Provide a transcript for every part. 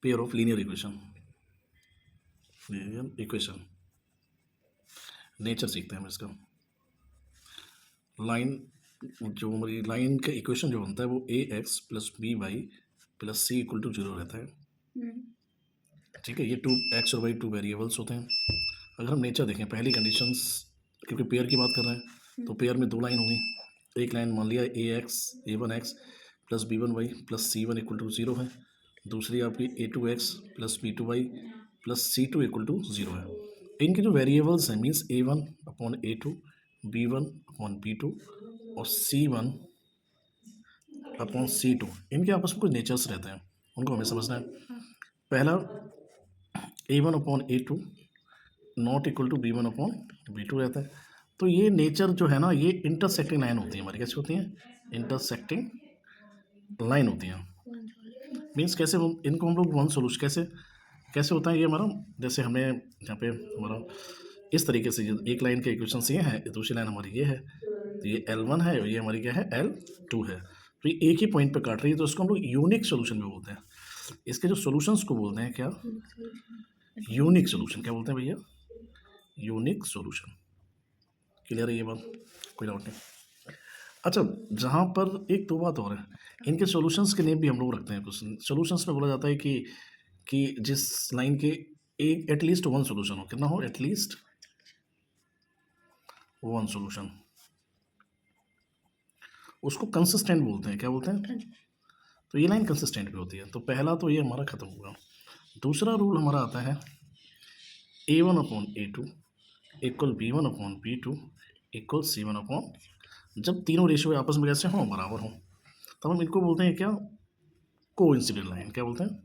Pair of linear equation nature सीखते हैं हम इसका। लाइन जो हमारी लाइन का इक्वेशन जो बनता है वो A X plus B Y plus C equal to 0 रहता है। ठीक है, ये 2x और y 2 वेरिएबल्स होते हैं। अगर हम नेचर देखें पहली कंडीशंस, क्योंकि पेयर की बात कर रहे हैं तो पेयर में 2 लाइन होंगी। एक लाइन मान लिया a1x plus b1y plus c1 equal to 0 है। दूसरी आपकी a2x plus b2y plus c2 equal to 0 है। इनके जो वेरिएबल्स हैं means a1 upon a2, b1 upon b2 और c1 अपॉन c2, इनके आपस में कुछ नेचर्स रहते हैं, उनको हमें समझना है। पहला a1 upon a2 not equal to b1 upon b2 रहता है। तो ये नेचर जो है ना, ये इंटरसेक्टिंग लाइन होती है हमारी। कैसी होती हैं? इंटरसेक्टिंग लाइन होती हैं। मीन्स कैसे इनको हम लोग वन सोल्यूशन कैसे होता है ये हमारा, जैसे हमें यहाँ पे हमारा इस तरीके से एक लाइन के इक्वेशन ये है, दूसरी लाइन हमारी ये है, तो ये L1 है और ये हमारी क्या है L2 है। तो ये एक ही पॉइंट पे काट रही है, तो इसको हम लोग यूनिक सोल्यूशन भी बोलते हैं। इसके जो सोल्यूशंस को बोलते हैं क्या? Unique solution. क्या बोलते हैं भैया? Unique solution. क्लियर है ये बात? कोई डाउट नहीं। अच्छा, जहाँ पर एक दो बात और है, इनके सॉल्यूशंस के नेम भी हम लोग रखते हैं। कुछ सॉल्यूशंस में बोला जाता है कि जिस लाइन के एक एटलीस्ट वन सॉल्यूशन हो। कितना हो? एटलीस्ट वन सॉल्यूशन, उसको कंसिस्टेंट बोलते हैं। क्या बोलते हैं? तो ये लाइन कंसिस्टेंट भी होती है। तो पहला तो ये हमारा खत्म हुआ। दूसरा रूल हमारा आता है a1 upon a2 equal b1 upon b2 equal c1 upon, जब तीनों रेशियो आपस में कैसे हों? बराबर हों, तब हम इनको बोलते हैं क्या? Coincident line. क्या बोलते हैं?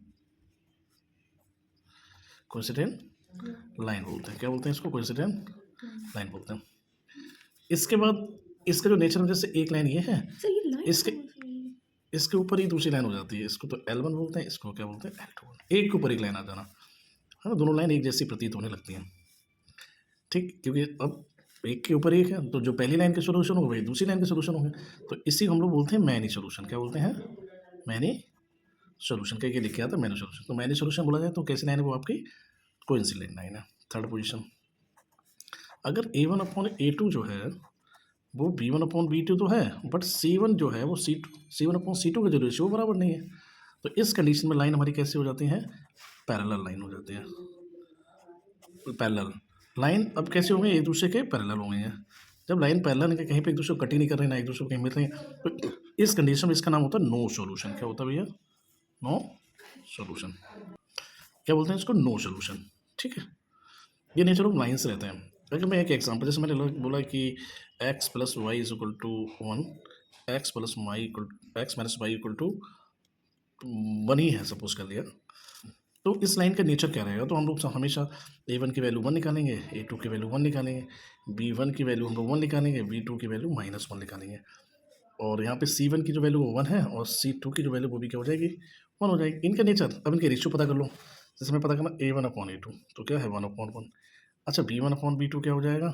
कोइंसिडेंट लाइन बोलते हैं। क्या बोलते हैं इसको? कोइंसिडेंट लाइन बोलते हैं। इसके बाद इसका जो नेचर में, जैसे एक लाइन ये है, इसके ऊपर ही दूसरी लाइन हो जाती है। इसको तो L1 बोलते हैं, इसको क्या बोलते हैं? L2। एक के ऊपर एक लाइन आ जाना है ना, दोनों लाइन एक जैसी प्रतीत होने लगती हैं। ठीक, क्योंकि अब एक के ऊपर एक है, तो जो पहली लाइन के सोल्यूशन होंगे वही दूसरी लाइन के सोल्यूशन होंगे। तो इसी को हम लोग बोलते हैं मैनी सोल्यूशन। क्या बोलते हैं? Many solution. कहीं लिख के आता है मैनी सोल्यूशन। तो मैनी सोल्यूशन बोला जाए तो कैसी लाइन है वो? आपकी कोइंसिडेंट लाइन है। थर्ड पोजीशन, अगर a1 अपॉन a2 जो है वो b1 अपॉन b2 तो है, बट c1 जो है वो c1 अपॉन c2 का जो रेशियो बराबर नहीं है। तो इस कंडीशन में लाइन हमारी कैसी हो जाती है? पैरेलल लाइन हो जाती है। पैरेलल लाइन अब कैसे होंगे? एक दूसरे के पैरेलल होंगे। जब लाइन पैरेलल है, कहीं पे एक दूसरे को कट ही नहीं कर रहे हैं, ना एक दूसरे को कहीं मिल रहे हैं, तो इस कंडीशन में इसका नाम होता है नो सॉल्यूशन। क्या होता है भैया? No solution. क्या बोलते हैं इसको? No solution. ठीक है, ये नेचर ऑफ लाइन्स रहते हैं। अगर मैं एक एग्जांपल, जैसे मैंने बोला कि x plus y is equal to 1, x minus y equal to 1 ही है, सपोज कर लिया। तो इस लाइन का नेचर क्या रहेगा? तो हम लोग हमेशा a1 की वैल्यू 1 निकालेंगे, a2 की वैल्यू 1 निकालेंगे, b1 की वैल्यू हम लोग 1 निकालेंगे, b2 की वैल्यू -1 निकालेंगे, और यहाँ पे c1 की जो वैल्यू वो 1 है और c2 की जो वैल्यू वो भी क्या हो जाएगी? 1 हो जाएगी। इनका नेचर, अब इनके रेशियो पता कर लो। जैसे मैं पता करना a1 अपॉन a2, तो क्या है? 1 अपॉन 1। अच्छा, b1 अपॉन b2 क्या हो जाएगा?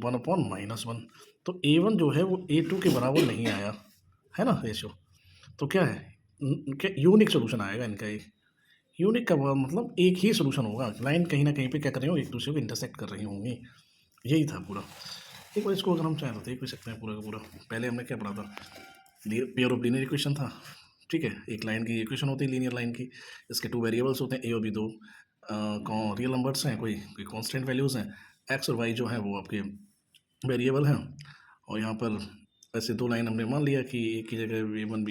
1 अपॉन -1। तो a1 जो है वो a2 के बराबर नहीं आया है ना रेशियो। तो क्या है? क्या यूनिक सोल्यूशन आएगा इनका? एक यूनिक का मतलब एक ही सोल्यूशन होगा। लाइन कहीं ना कहीं पे क्या कर रही हो? एक दूसरे को इंटरसेक्ट कर रही होंगी। यही था पूरा। एक बार इसको अगर हम चाहें तो देख भी सकते हैं पूरा का पूरा। पहले हमने क्या पढ़ा था? पेयर ऑफ लीनियर इक्वेशन था। ठीक है, एक लाइन की इक्वेशन होती है लीनियर लाइन की। इसके 2 वेरिएबल्स होते हैं, ए और बी, 2 रियल नंबर्स हैं, कोई कांस्टेंट वैल्यूज़ हैं। एक्स और वाई जो हैं वो आपके वेरिएबल हैं। और यहाँ पर ऐसे 2 लाइन हमने मान लिया कि एक ही जगह A1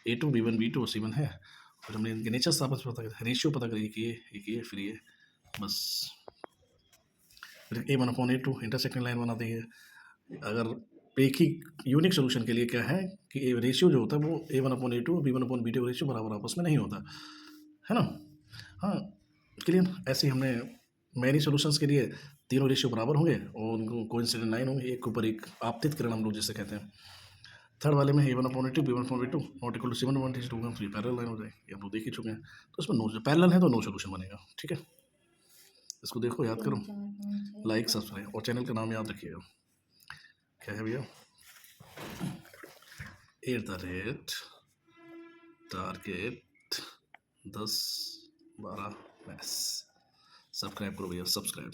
A2 B1 B2 और C1 है, और हमने इनके नेचर आपस में पता कर, रेशियो पता करिए कि ये फिर ये बस फिर A1 upon A2 intersecting line बना दी है। अगर एक ही यूनिक सोल्यूशन के लिए क्या है कि रेशियो जो होता है वो A1 अपॉन A2 और B1 अपॉन B2 रेशियो बराबर आपस में नहीं होता है ना। हाँ, क्लियर। ऐसे ही हमने मैनी सॉल्यूशंस के लिए तीनों रेशियो बराबर होंगे और उनको कोइंसिडेंट लाइन होंगे, एक के ऊपर एक आपतित किरण हम लोग जिसे कहते हैं। थर्ड वाले में A1 upon A2 B1 upon B2 not equal to C1 upon C2 तो ये पैरेलल लाइन हो जाएगी। ये हम लोग देख ही चुके हैं। तो इसमें नो, पैरेलल है तो नो सॉल्यूशन बनेगा। ठीक है, इसको देखो, याद करो, लाइक सब्सक्राइब और चैनल का नाम याद रखिएगा। क्या है भैया? @ टारगेट 10-12 मैथ्स। सब्सक्राइब करो भैया, सब्सक्राइब।